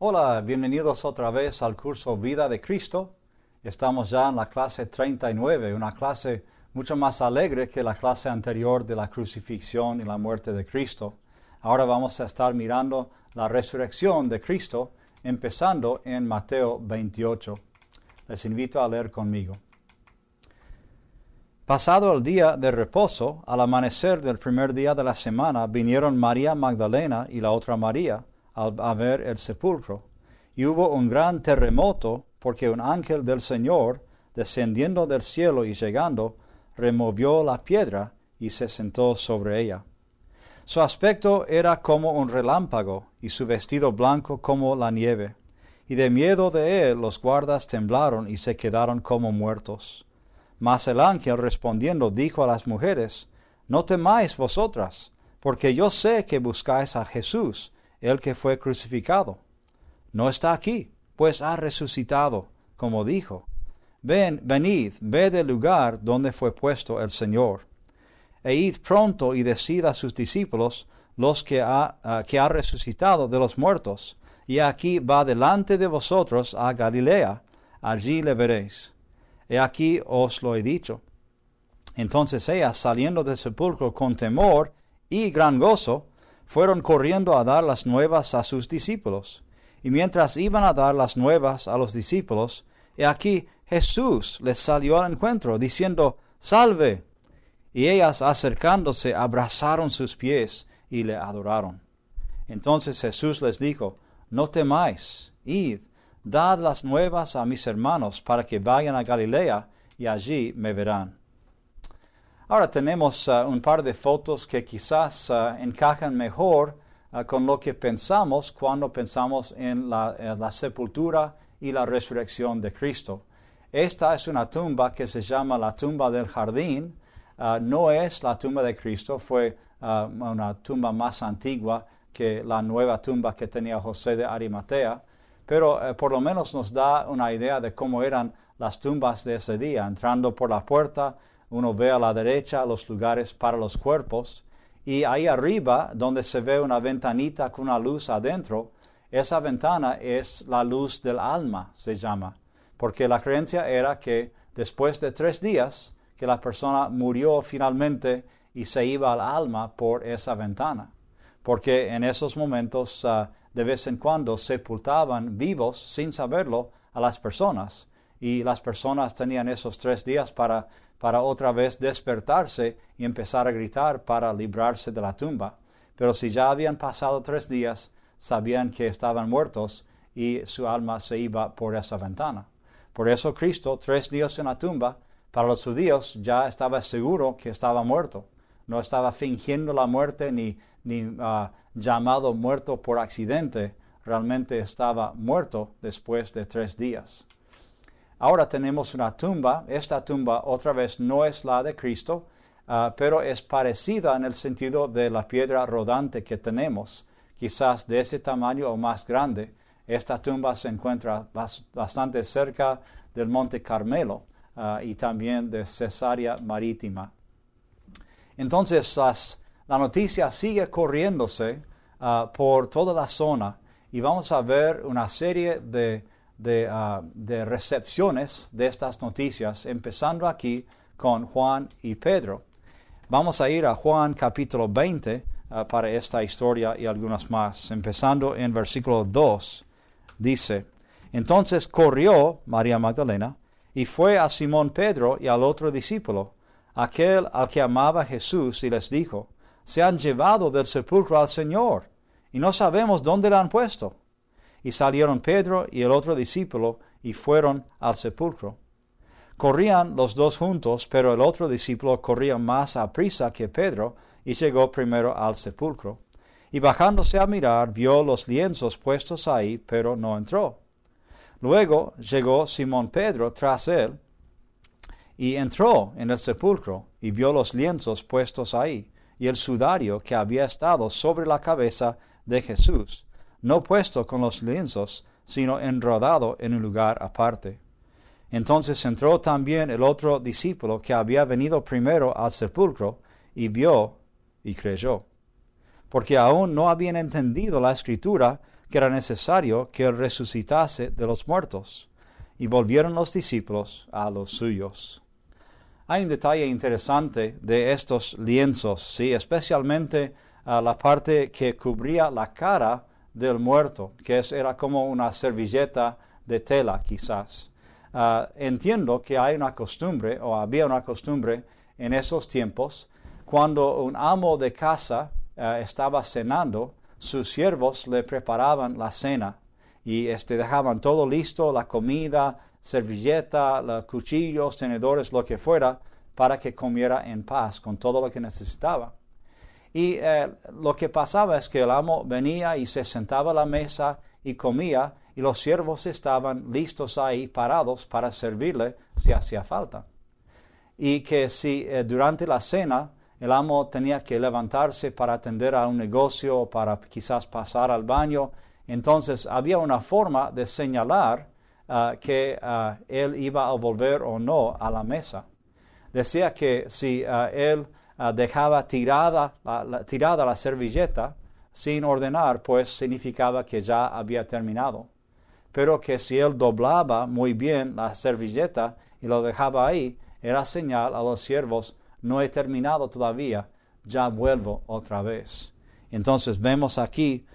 Hola, bienvenidos otra vez al curso Vida de Cristo. Estamos ya en la clase 39, una clase mucho más alegre que la clase anterior de la crucifixión y la muerte de Cristo. Ahora vamos a estar mirando la resurrección de Cristo, empezando en Mateo 28. Les invito a leer conmigo. Pasado el día de reposo, al amanecer del primer día de la semana, vinieron María Magdalena y la otra María a ver el sepulcro. Y hubo un gran terremoto, porque un ángel del Señor, descendiendo del cielo y llegando, removió la piedra y se sentó sobre ella. Su aspecto era como un relámpago, y su vestido blanco como la nieve. Y de miedo de él los guardas temblaron y se quedaron como muertos. Mas el ángel respondiendo dijo a las mujeres: No temáis vosotras, porque yo sé que buscáis a Jesús, el que fue crucificado. No está aquí, pues ha resucitado, como dijo. Venid, ved el lugar donde fue puesto el Señor. E id pronto y decid a sus discípulos que ha resucitado de los muertos, y aquí va delante de vosotros a Galilea, allí le veréis. He aquí os lo he dicho. Entonces ellas, saliendo del sepulcro con temor y gran gozo, fueron corriendo a dar las nuevas a sus discípulos. Y mientras iban a dar las nuevas a los discípulos, he aquí Jesús les salió al encuentro, diciendo: Salve. Y ellas, acercándose, abrazaron sus pies y le adoraron. Entonces Jesús les dijo: No temáis, id, dad las nuevas a mis hermanos, para que vayan a Galilea, y allí me verán. Ahora tenemos un par de fotos que quizás encajan mejor con lo que pensamos cuando pensamos en la sepultura y la resurrección de Cristo. Esta es una tumba que se llama la tumba del jardín. No es la tumba de Cristo, fue una tumba más antigua que la nueva tumba que tenía José de Arimatea, pero por lo menos nos da una idea de cómo eran las tumbas de ese día. Entrando por la puerta, uno ve a la derecha los lugares para los cuerpos, y ahí arriba, donde se ve una ventanita con una luz adentro, esa ventana es la luz del alma, se llama, porque la creencia era que después de 3 días, que la persona murió finalmente y se iba al alma por esa ventana, porque en esos momentos de vez en cuando sepultaban vivos sin saberlo a las personas, y las personas tenían esos 3 días para otra vez despertarse y empezar a gritar para librarse de la tumba. Pero si ya habían pasado 3 días, sabían que estaban muertos y su alma se iba por esa ventana. Por eso Cristo, 3 días en la tumba, para los judíos ya estaba seguro que estaba muerto. No estaba fingiendo la muerte ni llamado muerto por accidente. Realmente estaba muerto después de 3 días. Ahora tenemos una tumba. Esta tumba otra vez no es la de Cristo, pero es parecida en el sentido de la piedra rodante que tenemos, quizás de ese tamaño o más grande. Esta tumba se encuentra bastante cerca del Monte Carmelo y también de Cesarea Marítima. Entonces la noticia sigue corriéndose por toda la zona, y vamos a ver una serie de recepciones de estas noticias, empezando aquí con Juan y Pedro. Vamos a ir a Juan capítulo 20 para esta historia y algunas más. Empezando en versículo 2, dice: Entonces corrió María Magdalena y fue a Simón Pedro y al otro discípulo, aquel al que amaba Jesús, y les dijo: Se han llevado del sepulcro al Señor, y no sabemos dónde le han puesto. Y salieron Pedro y el otro discípulo y fueron al sepulcro. Corrían los dos juntos, pero el otro discípulo corría más aprisa que Pedro y llegó primero al sepulcro. Y bajándose a mirar, vio los lienzos puestos ahí, pero no entró. Luego llegó Simón Pedro tras él y entró en el sepulcro y vio los lienzos puestos ahí y el sudario que había estado sobre la cabeza de Jesús, no puesto con los lienzos, sino enrodado en un lugar aparte. Entonces entró también el otro discípulo que había venido primero al sepulcro, y vio y creyó. Porque aún no habían entendido la Escritura que era necesario que él resucitase de los muertos. Y volvieron los discípulos a los suyos. Hay un detalle interesante de estos lienzos, ¿sí? Especialmente la parte que cubría la cara del muerto, que era como una servilleta de tela quizás. Entiendo que hay una costumbre, o había una costumbre en esos tiempos, cuando un amo de casa estaba cenando, sus siervos le preparaban la cena y dejaban todo listo, la comida, servilleta, los cuchillos, tenedores, lo que fuera, para que comiera en paz con todo lo que necesitaba. Y lo que pasaba es que el amo venía y se sentaba a la mesa y comía, y los siervos estaban listos ahí, parados, para servirle si hacía falta. Y que si durante la cena el amo tenía que levantarse para atender a un negocio o para quizás pasar al baño, entonces había una forma de señalar que él iba a volver o no a la mesa. Decía que si él dejaba tirada la servilleta sin ordenar, pues significaba que ya había terminado. Pero que si él doblaba muy bien la servilleta y lo dejaba ahí, era señal a los siervos: no he terminado todavía, ya vuelvo otra vez. Entonces vemos aquí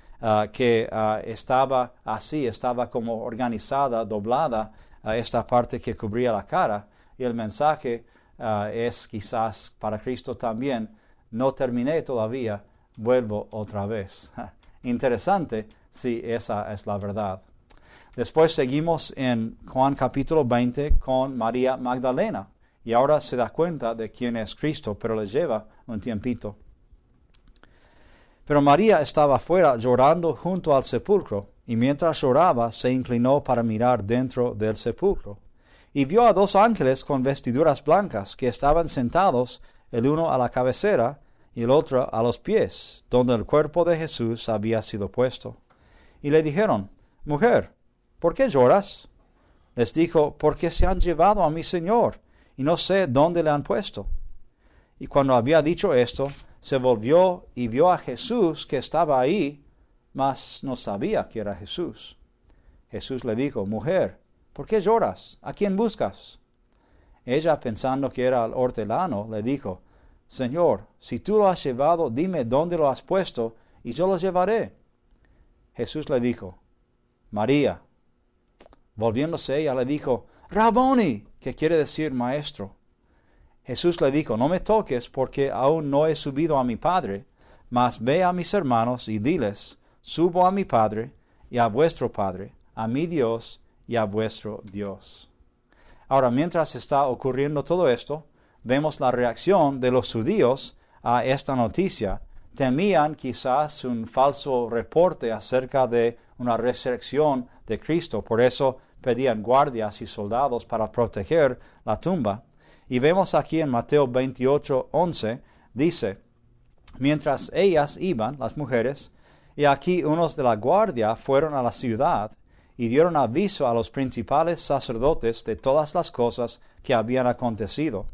que estaba así, estaba como organizada, doblada esta parte que cubría la cara, y el mensaje es quizás para Cristo también: no terminé todavía, vuelvo otra vez. Interesante si esa es la verdad. Después seguimos en Juan capítulo 20 con María Magdalena, y ahora se da cuenta de quién es Cristo, pero le lleva un tiempito. Pero María estaba afuera llorando junto al sepulcro, y mientras lloraba se inclinó para mirar dentro del sepulcro. Y vio a 2 ángeles con vestiduras blancas, que estaban sentados, el uno a la cabecera y el otro a los pies, donde el cuerpo de Jesús había sido puesto. Y le dijeron: Mujer, ¿por qué lloras? Les dijo: Porque se han llevado a mi Señor, y no sé dónde le han puesto. Y cuando había dicho esto, se volvió y vio a Jesús que estaba ahí, mas no sabía que era Jesús. Jesús le dijo: Mujer, ¿por qué lloras? ¿A quién buscas? Ella, pensando que era el hortelano, le dijo: Señor, si tú lo has llevado, dime dónde lo has puesto, y yo lo llevaré. Jesús le dijo: María. Volviéndose ella le dijo: Raboni, que quiere decir maestro. Jesús le dijo: No me toques, porque aún no he subido a mi Padre, mas ve a mis hermanos y diles: Subo a mi Padre y a vuestro Padre, a mi Dios y a vuestro Dios. Ahora, mientras está ocurriendo todo esto, vemos la reacción de los judíos a esta noticia. Temían quizás un falso reporte acerca de una resurrección de Cristo, por eso pedían guardias y soldados para proteger la tumba. Y vemos aquí en Mateo 28:11, dice: Mientras ellas iban, las mujeres, y aquí unos de la guardia fueron a la ciudad, y dieron aviso a los principales sacerdotes de todas las cosas que habían acontecido.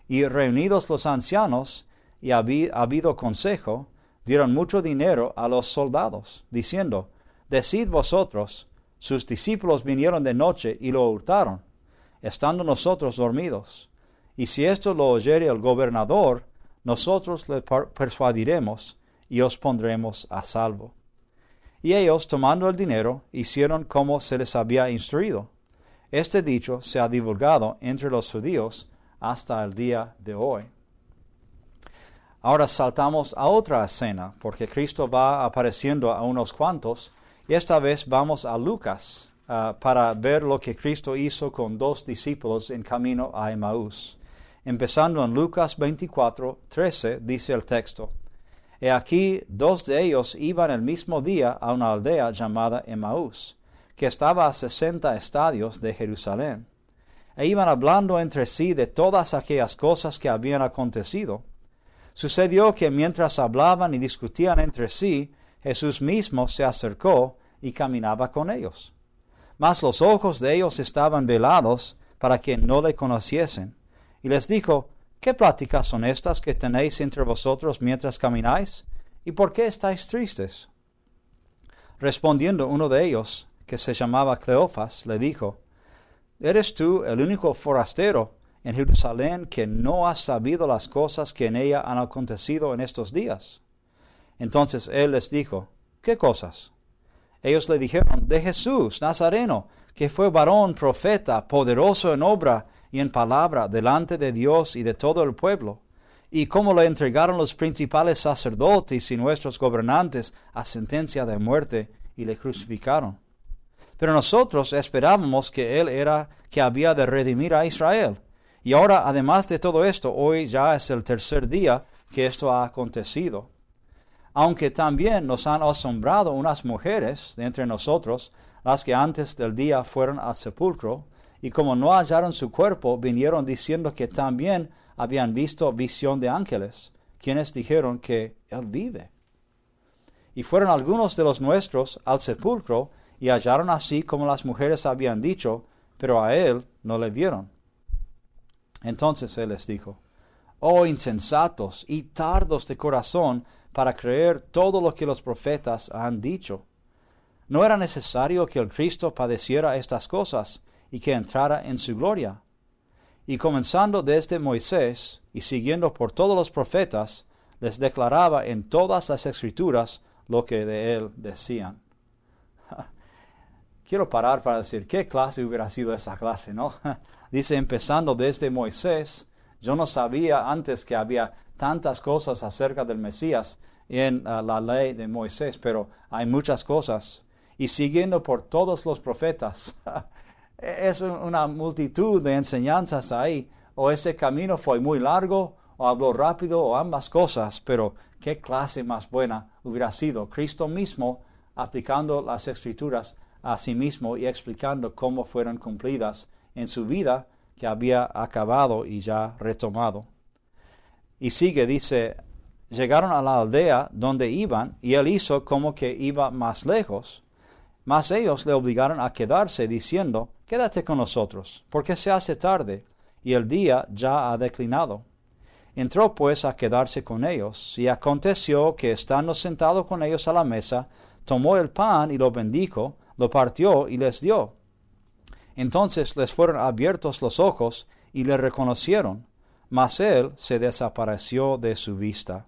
Y reunidos los ancianos, y habido consejo, dieron mucho dinero a los soldados, diciendo: Decid vosotros, sus discípulos vinieron de noche y lo hurtaron, estando nosotros dormidos. Y si esto lo oyere el gobernador, nosotros le persuadiremos y os pondremos a salvo. Y ellos, tomando el dinero, hicieron como se les había instruido. Este dicho se ha divulgado entre los judíos hasta el día de hoy. Ahora saltamos a otra escena, porque Cristo va apareciendo a unos cuantos, y esta vez vamos a Lucas para ver lo que Cristo hizo con 2 discípulos en camino a Emaús. Empezando en Lucas 24:13, dice el texto: He aquí 2 de ellos iban el mismo día a una aldea llamada Emaús, que estaba a 60 estadios de Jerusalén. E iban hablando entre sí de todas aquellas cosas que habían acontecido. Sucedió que mientras hablaban y discutían entre sí, Jesús mismo se acercó y caminaba con ellos. Mas los ojos de ellos estaban velados para que no le conociesen. Y les dijo: ¿Qué pláticas son estas que tenéis entre vosotros mientras camináis? ¿Y por qué estáis tristes? Respondiendo uno de ellos, que se llamaba Cleofas, le dijo, ¿eres tú el único forastero en Jerusalén que no has sabido las cosas que en ella han acontecido en estos días? Entonces él les dijo, ¿qué cosas? Ellos le dijeron, de Jesús, Nazareno, que fue varón, profeta, poderoso en obra y en palabra delante de Dios y de todo el pueblo, y cómo le entregaron los principales sacerdotes y nuestros gobernantes a sentencia de muerte y le crucificaron. Pero nosotros esperábamos que él era que había de redimir a Israel. Y ahora, además de todo esto, hoy ya es el tercer día que esto ha acontecido. Aunque también nos han asombrado unas mujeres de entre nosotros, las que antes del día fueron al sepulcro, y como no hallaron su cuerpo, vinieron diciendo que también habían visto visión de ángeles, quienes dijeron que él vive. Y fueron algunos de los nuestros al sepulcro, y hallaron así como las mujeres habían dicho, pero a él no le vieron. Entonces él les dijo, oh insensatos y tardos de corazón para creer todo lo que los profetas han dicho. ¿No era necesario que el Cristo padeciera estas cosas y que entrara en su gloria? Y comenzando desde Moisés y siguiendo por todos los profetas, les declaraba en todas las escrituras lo que de él decían. Quiero parar para decir, ¿qué clase hubiera sido esa clase, no? Dice, empezando desde Moisés, yo no sabía antes que había tantas cosas acerca del Mesías en la ley de Moisés, pero hay muchas cosas. Y siguiendo por todos los profetas, es una multitud de enseñanzas ahí. O ese camino fue muy largo, o habló rápido, o ambas cosas, pero qué clase más buena hubiera sido Cristo mismo aplicando las Escrituras a sí mismo y explicando cómo fueron cumplidas en su vida que había acabado y ya retomado. Y sigue, dice, llegaron a la aldea donde iban, y él hizo como que iba más lejos. Mas ellos le obligaron a quedarse, diciendo, quédate con nosotros, porque se hace tarde, y el día ya ha declinado. Entró pues a quedarse con ellos, y aconteció que estando sentado con ellos a la mesa, tomó el pan y lo bendijo, lo partió y les dio. Entonces les fueron abiertos los ojos, y le reconocieron, mas él se desapareció de su vista.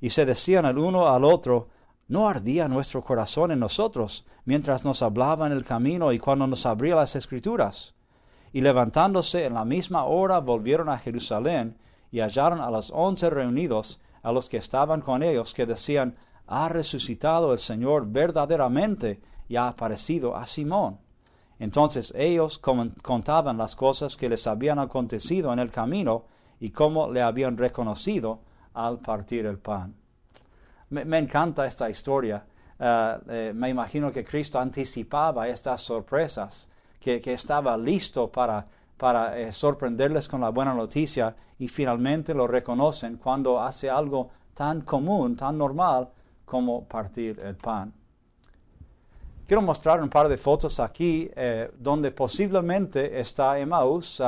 Y se decían el uno al otro, ¿no ardía nuestro corazón en nosotros, mientras nos hablaba en el camino y cuando nos abría las Escrituras? Y levantándose en la misma hora volvieron a Jerusalén, y hallaron a los 11 reunidos, a los que estaban con ellos, que decían, ha resucitado el Señor verdaderamente, y ha aparecido a Simón. Entonces ellos contaban las cosas que les habían acontecido en el camino, y cómo le habían reconocido al partir el pan. Me encanta esta historia. Me imagino que Cristo anticipaba estas sorpresas, que estaba listo para sorprenderles con la buena noticia, y finalmente lo reconocen cuando hace algo tan común, tan normal, como partir el pan. Quiero mostrar un par de fotos aquí donde posiblemente está Emaús.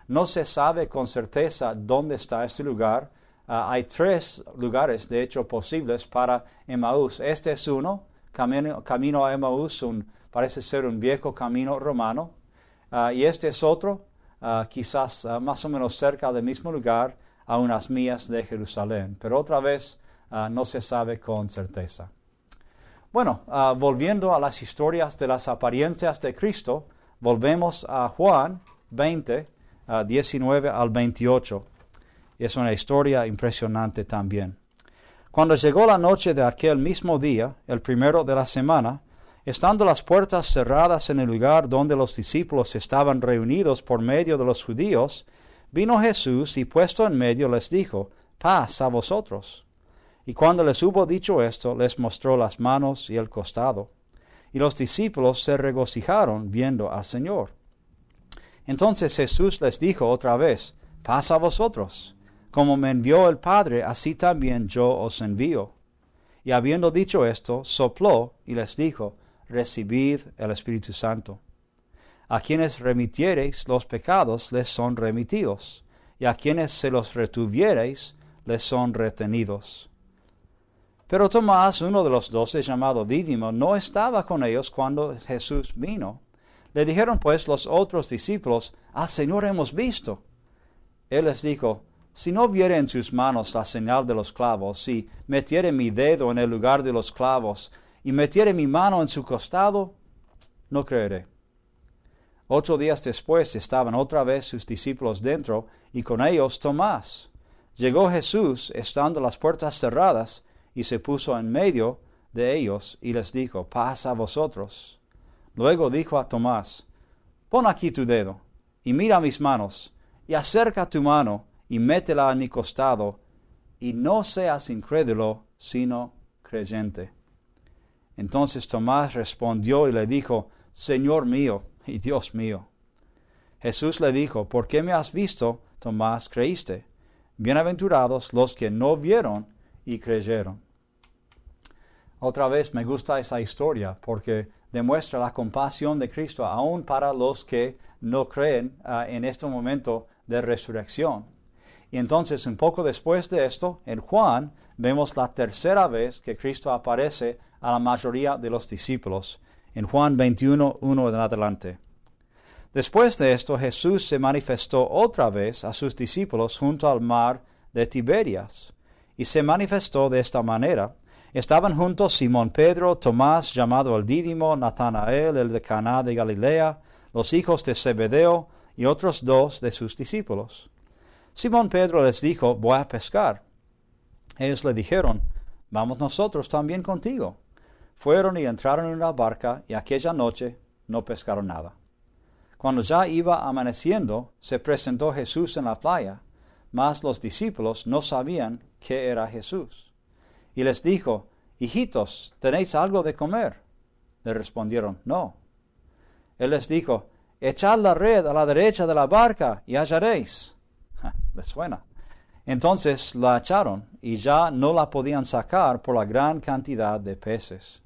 No se sabe con certeza dónde está este lugar. Hay 3 lugares, de hecho, posibles para Emaús. Este es uno, camino a Emaús, parece ser un viejo camino romano. Y este es otro, quizás más o menos cerca del mismo lugar, a unas millas de Jerusalén. Pero otra vez no se sabe con certeza. Bueno, volviendo a las historias de las apariencias de Cristo, volvemos a Juan 20, 19 al 28. Es una historia impresionante también. Cuando llegó la noche de aquel mismo día, el primero de la semana, estando las puertas cerradas en el lugar donde los discípulos estaban reunidos por medio de los judíos, vino Jesús y puesto en medio les dijo, paz a vosotros. Y cuando les hubo dicho esto, les mostró las manos y el costado. Y los discípulos se regocijaron viendo al Señor. Entonces Jesús les dijo otra vez, paz a vosotros. Como me envió el Padre, así también yo os envío. Y habiendo dicho esto, sopló y les dijo, recibid el Espíritu Santo. A quienes remitiereis los pecados les son remitidos, y a quienes se los retuviereis les son retenidos. Pero Tomás, uno de los 12, llamado Dídimo, no estaba con ellos cuando Jesús vino. Le dijeron pues los otros discípulos: al Señor hemos visto. Él les dijo: si no viere en sus manos la señal de los clavos, si metiere mi dedo en el lugar de los clavos, y metiere mi mano en su costado, no creeré. 8 días después estaban otra vez sus discípulos dentro, y con ellos Tomás. Llegó Jesús, estando las puertas cerradas, y se puso en medio de ellos, y les dijo: paz a vosotros. Luego dijo a Tomás: pon aquí tu dedo, y mira mis manos, y acerca tu mano, y métela en mi costado, y no seas incrédulo, sino creyente. Entonces Tomás respondió y le dijo: Señor mío y Dios mío. Jesús le dijo: ¿por qué me has visto, Tomás, creíste? Bienaventurados los que no vieron y creyeron. Otra vez me gusta esa historia porque demuestra la compasión de Cristo aún para los que no creen en este momento de resurrección. Y entonces, un poco después de esto, en Juan, vemos la tercera vez que Cristo aparece a la mayoría de los discípulos. En Juan 21, 1 en adelante. Después de esto, Jesús se manifestó otra vez a sus discípulos junto al mar de Tiberias. Y se manifestó de esta manera: estaban juntos Simón Pedro, Tomás llamado el Dídimo, Natanael el de Caná de Galilea, los hijos de Zebedeo y otros 2 de sus discípulos. Simón Pedro les dijo: voy a pescar. Ellos le dijeron: vamos nosotros también contigo. Fueron y entraron en una barca, y aquella noche no pescaron nada. Cuando ya iba amaneciendo, se presentó Jesús en la playa, mas los discípulos no sabían que era Jesús. Y les dijo: hijitos, ¿tenéis algo de comer? Le respondieron: no. Él les dijo: echad la red a la derecha de la barca y hallaréis. ¿Les suena? Entonces la echaron, y ya no la podían sacar por la gran cantidad de peces.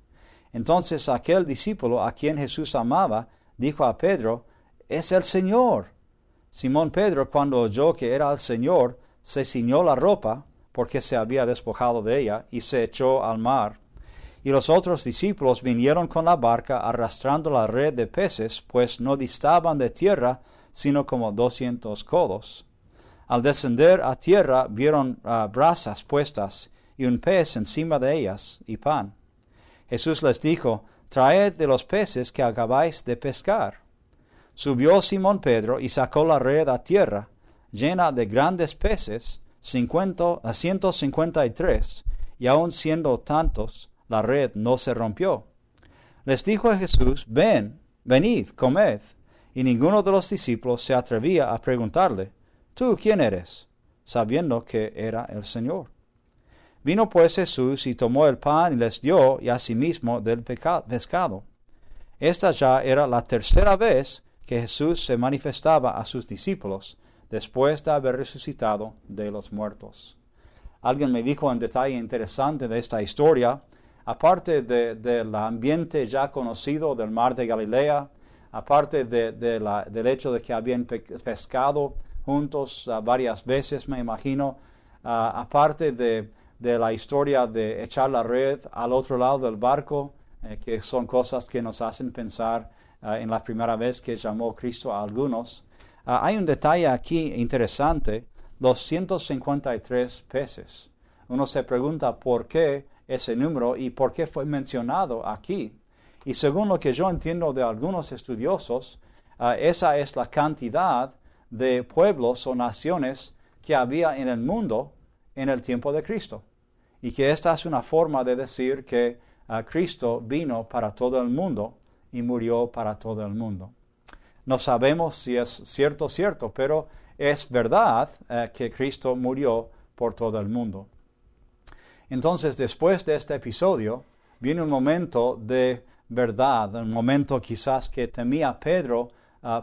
Entonces aquel discípulo a quien Jesús amaba dijo a Pedro: es el Señor. Simón Pedro, cuando oyó que era el Señor, se ciñó la ropa, porque se había despojado de ella, y se echó al mar. Y los otros discípulos vinieron con la barca arrastrando la red de peces, pues no distaban de tierra, sino como 200 codos. Al descender a tierra vieron brasas puestas, y un pez encima de ellas, y pan. Jesús les dijo: traed de los peces que acabáis de pescar. Subió Simón Pedro y sacó la red a tierra, llena de grandes peces, 153, y aun siendo tantos, la red no se rompió. Les dijo a Jesús: venid, comed. Y ninguno de los discípulos se atrevía a preguntarle: ¿tú quién eres?, sabiendo que era el Señor. Vino pues Jesús y tomó el pan y les dio, y asimismo del pescado. Esta ya era la tercera vez que Jesús se manifestaba a sus discípulos, después de haber resucitado de los muertos. Alguien me dijo un detalle interesante de esta historia: aparte del ambiente ya conocido del mar de Galilea, aparte del hecho de que habían pescado juntos varias veces, me imagino, aparte de la historia de echar la red al otro lado del barco, que son cosas que nos hacen pensar en la primera vez que llamó Cristo a algunos. Hay un detalle aquí interesante: 253 peces. Uno se pregunta por qué ese número y por qué fue mencionado aquí. Y según lo que yo entiendo de algunos estudiosos, esa es la cantidad de pueblos o naciones que había en el mundo en el tiempo de Cristo. Y que esta es una forma de decir que Cristo vino para todo el mundo y murió para todo el mundo. No sabemos si es cierto, pero es verdad que Cristo murió por todo el mundo. Entonces, después de este episodio, viene un momento de verdad, un momento quizás que temía Pedro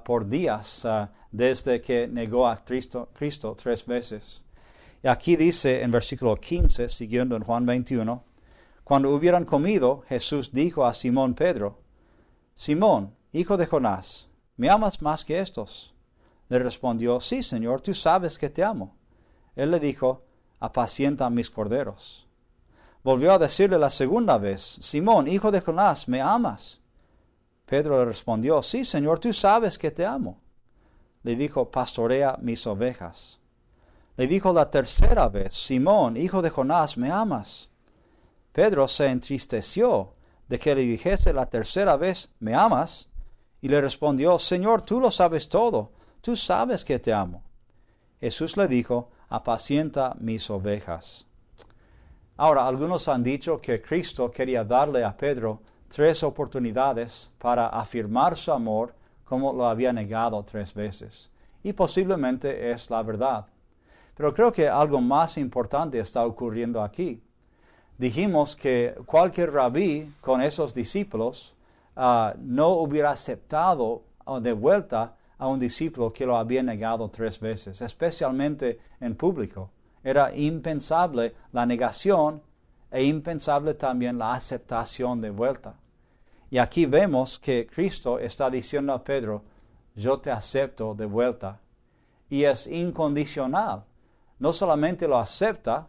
por días, desde que negó a Cristo 3 veces. Y aquí dice en versículo 15, siguiendo en Juan 21, cuando hubieran comido, Jesús dijo a Simón Pedro: Simón, hijo de Jonás, ¿me amas más que estos? Le respondió: sí, Señor, tú sabes que te amo. Él le dijo: apacienta mis corderos. volvió a decirle la segunda vez, Simón, hijo de Jonás, ¿me amas? Pedro le respondió, sí, Señor, tú sabes que te amo. Le dijo, pastorea mis ovejas. Le dijo la tercera vez, Simón, hijo de Jonás, ¿me amas? Pedro se entristeció de que le dijese la tercera vez, ¿me amas? Y le respondió, Señor, tú lo sabes todo, tú sabes que te amo. Jesús le dijo, apacienta mis ovejas. Ahora, algunos han dicho que Cristo quería darle a Pedro 3 oportunidades para afirmar su amor como lo había negado 3 veces. Y posiblemente es la verdad. Pero creo que algo más importante está ocurriendo aquí. Dijimos que cualquier rabí con esos discípulos no hubiera aceptado de vuelta a un discípulo que lo había negado 3 veces, especialmente en público. Era impensable la negación e impensable también la aceptación de vuelta. Y aquí vemos que Cristo está diciendo a Pedro, yo te acepto de vuelta. Y es incondicional. No solamente lo acepta,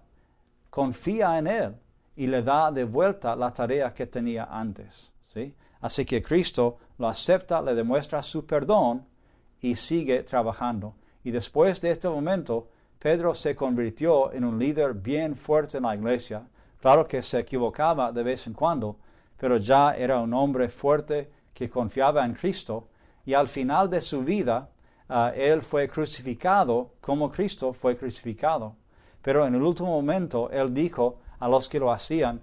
confía en Él y le da de vuelta la tarea que tenía antes, ¿sí? Así que Cristo lo acepta, le demuestra su perdón y sigue trabajando. Y después de este momento, Pedro se convirtió en un líder bien fuerte en la iglesia. Claro que se equivocaba de vez en cuando, pero ya era un hombre fuerte que confiaba en Cristo. Y al final de su vida, él fue crucificado como Cristo fue crucificado. Pero en el último momento, él dijo a los que lo hacían,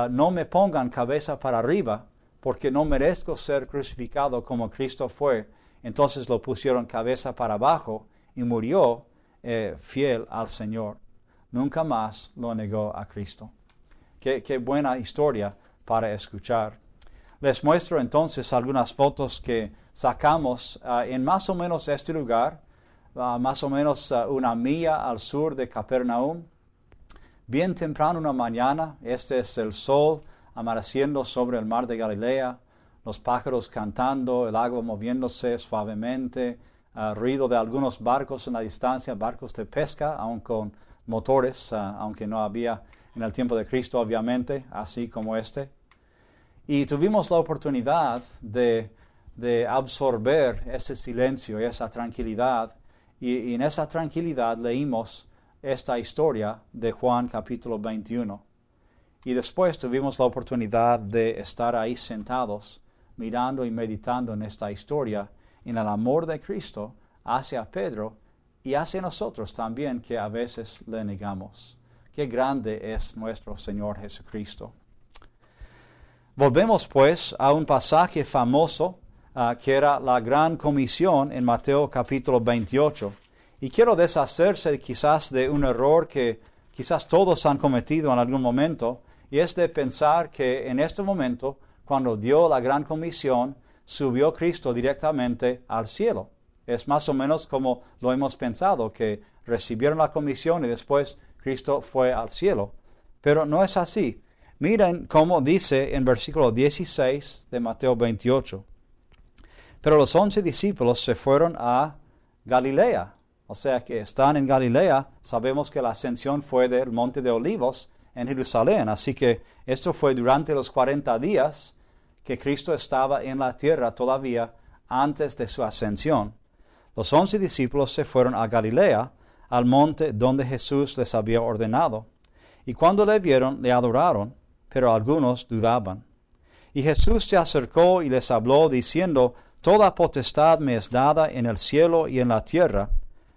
no me pongan cabeza para arriba, porque no merezco ser crucificado como Cristo fue. Entonces lo pusieron cabeza para abajo y murió fiel al Señor. Nunca más lo negó a Cristo. Qué buena historia para escuchar. Les muestro entonces algunas fotos que sacamos en más o menos este lugar, más o menos una milla al sur de Capernaum. Bien temprano una mañana, este es el sol amaneciendo sobre el mar de Galilea, los pájaros cantando, el agua moviéndose suavemente, ruido de algunos barcos en la distancia, barcos de pesca, aun con motores, aunque no había en el tiempo de Cristo, obviamente, así como este. Y tuvimos la oportunidad de absorber ese silencio y esa tranquilidad, y en esa tranquilidad leímos esta historia de Juan capítulo 21. Y después tuvimos la oportunidad de estar ahí sentados, mirando y meditando en esta historia, en el amor de Cristo hacia Pedro y hacia nosotros también, que a veces le negamos. Qué grande es nuestro Señor Jesucristo. Volvemos pues a un pasaje famoso que era la gran comisión en Mateo capítulo 28. Y quiero deshacerse quizás de un error que quizás todos han cometido en algún momento, y es de pensar que en este momento, cuando dio la gran comisión, subió Cristo directamente al cielo. Es más o menos como lo hemos pensado, que recibieron la comisión y después Cristo fue al cielo. Pero no es así. Miren cómo dice en versículo 16 de Mateo 28. Pero los 11 discípulos se fueron a Galilea. O sea que están en Galilea. Sabemos que la ascensión fue del Monte de Olivos en Jerusalén. Así que esto fue durante los 40 días que Cristo estaba en la tierra todavía antes de su ascensión. Los 11 discípulos se fueron a Galilea, al monte donde Jesús les había ordenado. Y cuando le vieron, le adoraron, pero algunos dudaban. Y Jesús se acercó y les habló, diciendo, Toda potestad me es dada en el cielo y en la tierra.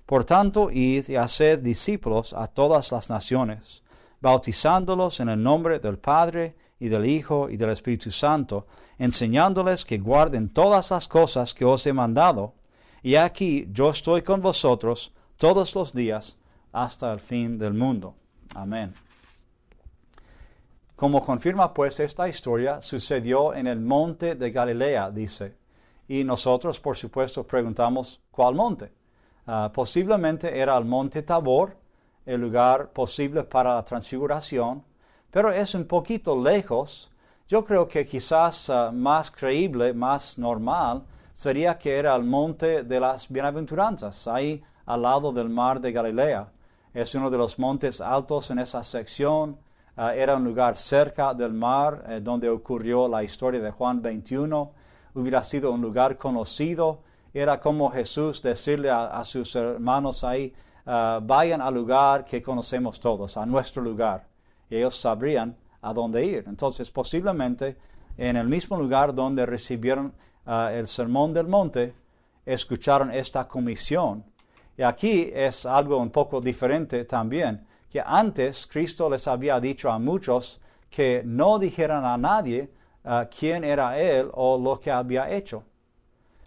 Por tanto, id y haced discípulos a todas las naciones, bautizándolos en el nombre del Padre, y del Hijo, y del Espíritu Santo, enseñándoles que guarden todas las cosas que os he mandado. Y aquí yo estoy con vosotros todos los días hasta el fin del mundo. Amén. Como confirma pues esta historia, sucedió en el monte de Galilea, dice. Y nosotros, por supuesto, preguntamos, ¿cuál monte? Posiblemente era el monte Tabor, el lugar posible para la transfiguración, pero es un poquito lejos. Yo creo que quizás más creíble, más normal, sería que era el monte de las bienaventuranzas, ahí al lado del mar de Galilea. Es uno de los montes altos en esa sección. era un lugar cerca del mar donde ocurrió la historia de Juan 21. Hubiera sido un lugar conocido. Era como Jesús decirle a sus hermanos ahí, vayan al lugar que conocemos todos, a nuestro lugar. Y ellos sabrían a dónde ir. Entonces, posiblemente, en el mismo lugar donde recibieron el Sermón del Monte, escucharon esta comisión. Y aquí es algo un poco diferente también, que antes Cristo les había dicho a muchos que no dijeran a nadie quién era Él o lo que había hecho.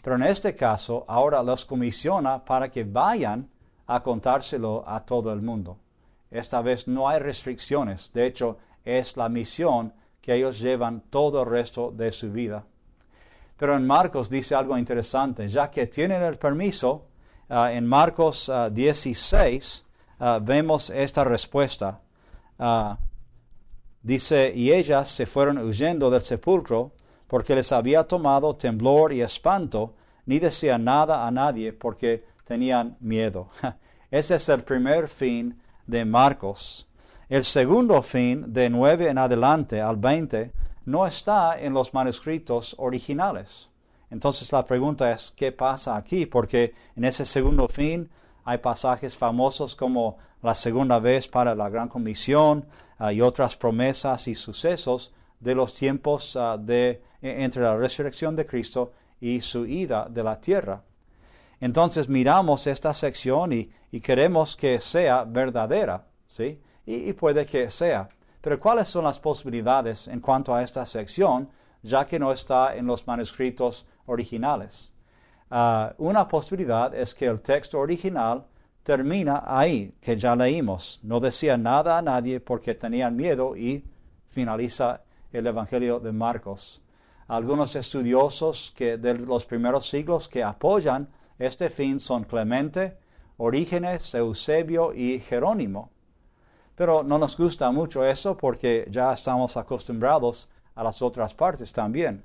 Pero en este caso, ahora los comisiona para que vayan a contárselo a todo el mundo. Esta vez no hay restricciones. De hecho, es la misión que ellos llevan todo el resto de su vida. Pero en Marcos dice algo interesante. Ya que tienen el permiso, en Marcos 16 vemos esta respuesta. Dice, y ellas se fueron huyendo del sepulcro porque les había tomado temblor y espanto, ni decían nada a nadie porque tenían miedo. Ese es el primer fin de Marcos. El segundo fin, de 9 en adelante al 20, no está en los manuscritos originales. Entonces la pregunta es, ¿qué pasa aquí? Porque en ese segundo fin hay pasajes famosos como la segunda vez para la Gran Comisión y otras promesas y sucesos de los tiempos entre la resurrección de Cristo y su ida de la tierra. Entonces miramos esta sección y queremos que sea verdadera, ¿sí? Y puede que sea. Pero ¿cuáles son las posibilidades en cuanto a esta sección, ya que no está en los manuscritos originales? Una posibilidad es que el texto original termina ahí, que ya leímos. No decía nada a nadie porque tenían miedo y finaliza el Evangelio de Marcos. Algunos estudiosos de los primeros siglos que apoyan este fin son Clemente, Orígenes, Eusebio y Jerónimo. Pero no nos gusta mucho eso porque ya estamos acostumbrados a las otras partes también.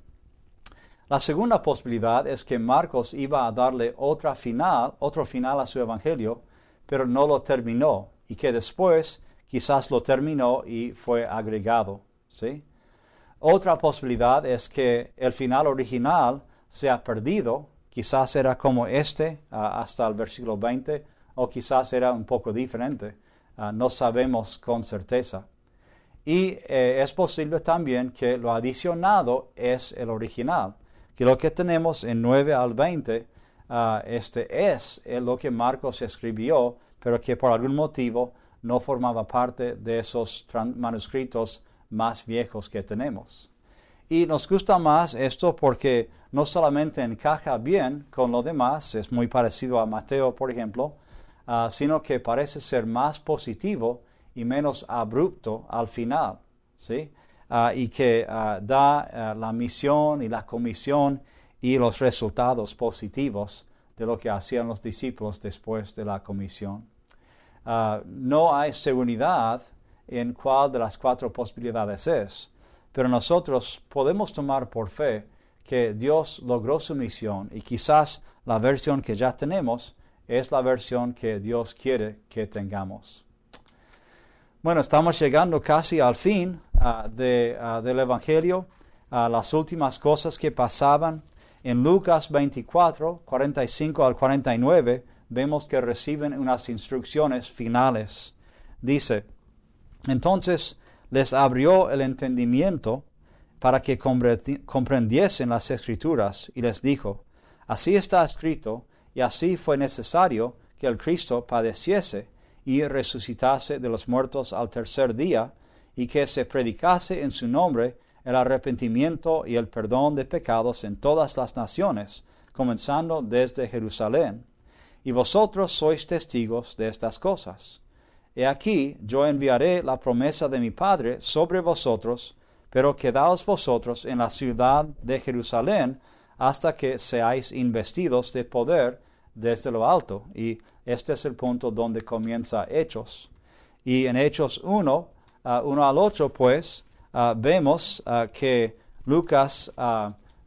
La segunda posibilidad es que Marcos iba a darle otro final a su evangelio, pero no lo terminó, y que después quizás lo terminó y fue agregado, ¿sí? Otra posibilidad es que el final original se ha perdido, quizás era como hasta el versículo 20, o quizás era un poco diferente, no sabemos con certeza. Y es posible también que lo adicionado es el original, que lo que tenemos en 9 al 20 es lo que Marcos escribió, pero que por algún motivo no formaba parte de esos manuscritos más viejos que tenemos. Y nos gusta más esto porque no solamente encaja bien con lo demás, es muy parecido a Mateo, por ejemplo, sino que parece ser más positivo y menos abrupto al final, ¿sí? Y que da la misión y la comisión y los resultados positivos de lo que hacían los discípulos después de la comisión. No hay seguridad en cuál de las 4 posibilidades es, pero nosotros podemos tomar por fe que Dios logró su misión y quizás la versión que ya tenemos es la versión que Dios quiere que tengamos. Bueno, estamos llegando casi al fin del Evangelio, las últimas cosas que pasaban. En Lucas 24, 45 al 49, vemos que reciben unas instrucciones finales. Dice, entonces les abrió el entendimiento para que comprendiesen las Escrituras y les dijo, así está escrito, y así fue necesario que el Cristo padeciese y resucitase de los muertos al tercer día, y que se predicase en su nombre el arrepentimiento y el perdón de pecados en todas las naciones, comenzando desde Jerusalén. Y vosotros sois testigos de estas cosas. He aquí, yo enviaré la promesa de mi Padre sobre vosotros, pero quedaos vosotros en la ciudad de Jerusalén hasta que seáis investidos de poder desde lo alto. Y este es el punto donde comienza Hechos. Y en Hechos 1 al 8, pues, vemos que Lucas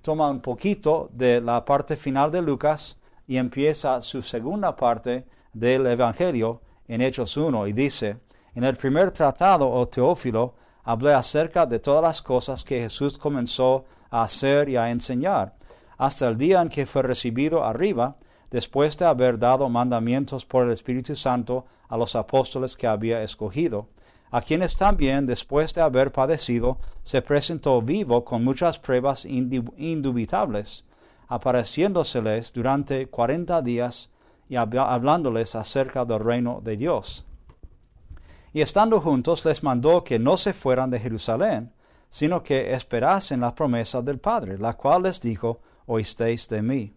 toma un poquito de la parte final de Lucas y empieza su segunda parte del Evangelio en Hechos 1 y dice, en el primer tratado, oh Teófilo, hablé acerca de todas las cosas que Jesús comenzó a hacer y a enseñar, hasta el día en que fue recibido arriba, después de haber dado mandamientos por el Espíritu Santo a los apóstoles que había escogido, a quienes también, después de haber padecido, se presentó vivo con muchas pruebas indubitables, apareciéndoseles durante 40 días y hablándoles acerca del reino de Dios. Y estando juntos les mandó que no se fueran de Jerusalén, sino que esperasen la promesa del Padre, la cual les dijo, oísteis de mí.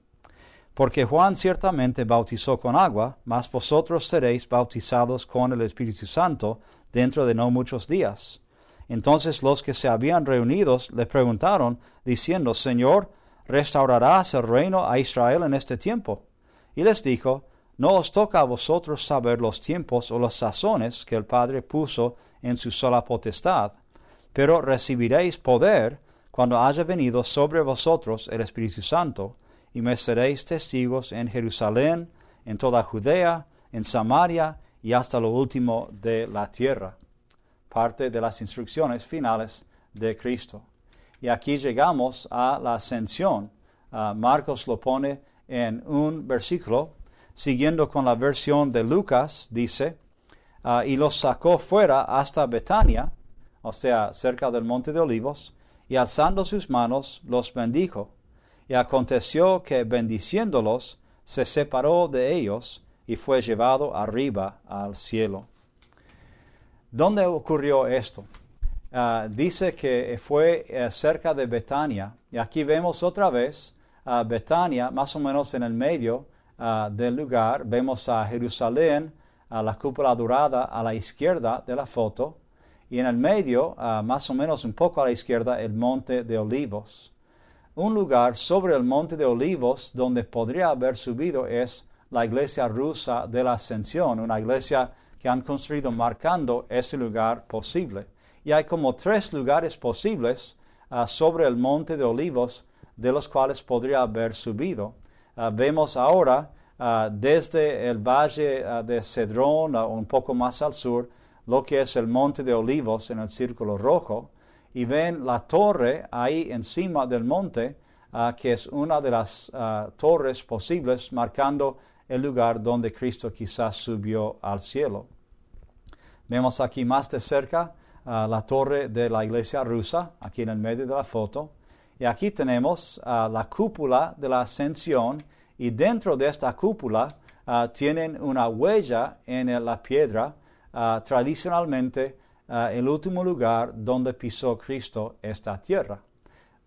Porque Juan ciertamente bautizó con agua, mas vosotros seréis bautizados con el Espíritu Santo dentro de no muchos días. Entonces los que se habían reunido le preguntaron, diciendo, Señor, ¿restaurarás el reino a Israel en este tiempo? Y les dijo, no os toca a vosotros saber los tiempos o las sazones que el Padre puso en su sola potestad, pero recibiréis poder cuando haya venido sobre vosotros el Espíritu Santo, y me seréis testigos en Jerusalén, en toda Judea, en Samaria y hasta lo último de la tierra. Parte de las instrucciones finales de Cristo. Y aquí llegamos a la ascensión. Marcos lo pone en un versículo, siguiendo con la versión de Lucas, dice, y los sacó fuera hasta Betania, o sea, cerca del monte de Olivos, y alzando sus manos los bendijo. Y aconteció que bendiciéndolos, se separó de ellos y fue llevado arriba al cielo. ¿Dónde ocurrió esto? Dice que fue cerca de Betania. Y aquí vemos otra vez Betania, más o menos en el medio del lugar. Vemos a Jerusalén, a la cúpula dorada a la izquierda de la foto. Y en el medio, más o menos un poco a la izquierda, el monte de Olivos. Un lugar sobre el monte de Olivos donde podría haber subido es la iglesia rusa de la Ascensión, una iglesia que han construido marcando ese lugar posible. Y hay como 3 lugares posibles sobre el monte de Olivos de los cuales podría haber subido. Vemos ahora desde el valle de Cedrón, un poco más al sur, lo que es el monte de Olivos en el círculo rojo, y ven la torre ahí encima del monte, que es una de las torres posibles, marcando el lugar donde Cristo quizás subió al cielo. Vemos aquí más de cerca la torre de la iglesia rusa, aquí en el medio de la foto, y aquí tenemos la cúpula de la Ascensión, y dentro de esta cúpula tienen una huella en la piedra, tradicionalmente el último lugar donde pisó Cristo esta tierra.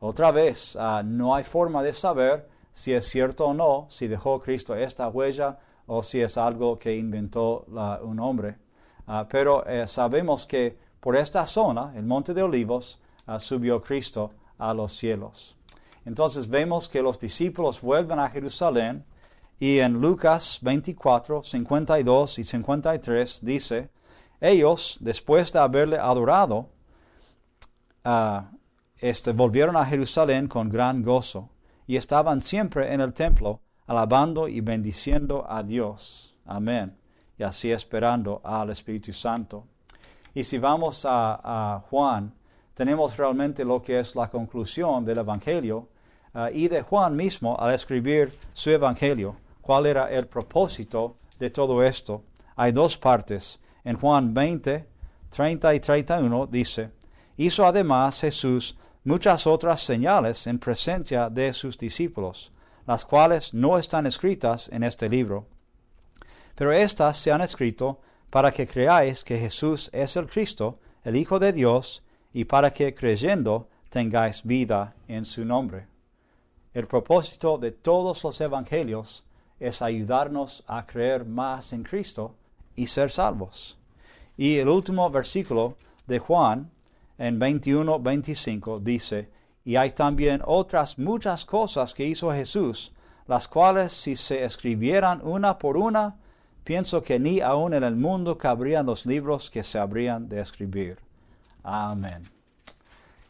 Otra vez, no hay forma de saber si es cierto o no, si dejó Cristo esta huella o si es algo que inventó un hombre. Pero sabemos que por esta zona, el monte de Olivos, subió Cristo a los cielos. Entonces vemos que los discípulos vuelven a Jerusalén y en Lucas 24, 52 y 53 dice, ellos, después de haberle adorado, volvieron a Jerusalén con gran gozo y estaban siempre en el templo, alabando y bendiciendo a Dios. Amén. Y así esperando al Espíritu Santo. Y si vamos a Juan, tenemos realmente lo que es la conclusión del Evangelio y de Juan mismo al escribir su Evangelio. ¿Cuál era el propósito de todo esto? Hay 2 partes. En Juan 20, 30 y 31 dice, hizo además Jesús muchas otras señales en presencia de sus discípulos, las cuales no están escritas en este libro. Pero éstas se han escrito para que creáis que Jesús es el Cristo, el Hijo de Dios, y para que creyendo tengáis vida en su nombre. El propósito de todos los evangelios es ayudarnos a creer más en Cristo y ser salvos. Y el último versículo de Juan, en 21-25, dice, y hay también otras muchas cosas que hizo Jesús, las cuales si se escribieran una por una, pienso que ni aun en el mundo cabrían los libros que se habrían de escribir. Amén.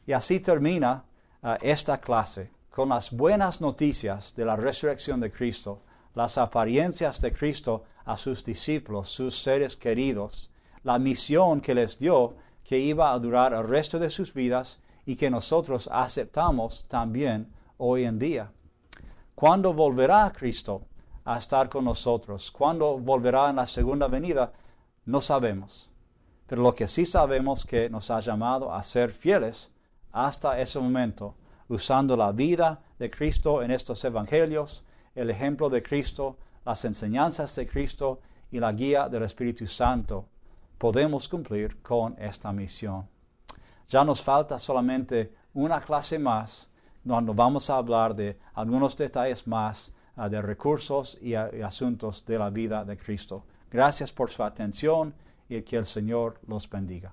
Y así termina esta clase con las buenas noticias de la resurrección de Cristo, las apariencias de Cristo a sus discípulos, sus seres queridos, la misión que les dio, que iba a durar el resto de sus vidas y que nosotros aceptamos también hoy en día. ¿Cuándo volverá Cristo a estar con nosotros? ¿Cuándo volverá en la segunda venida? No sabemos. Pero lo que sí sabemos es que nos ha llamado a ser fieles hasta ese momento, usando la vida de Cristo en estos evangelios, el ejemplo de Cristo, las enseñanzas de Cristo y la guía del Espíritu Santo. Podemos cumplir con esta misión. Ya nos falta solamente una clase más, donde vamos a hablar de algunos detalles más de recursos y asuntos de la vida de Cristo. Gracias por su atención y que el Señor los bendiga.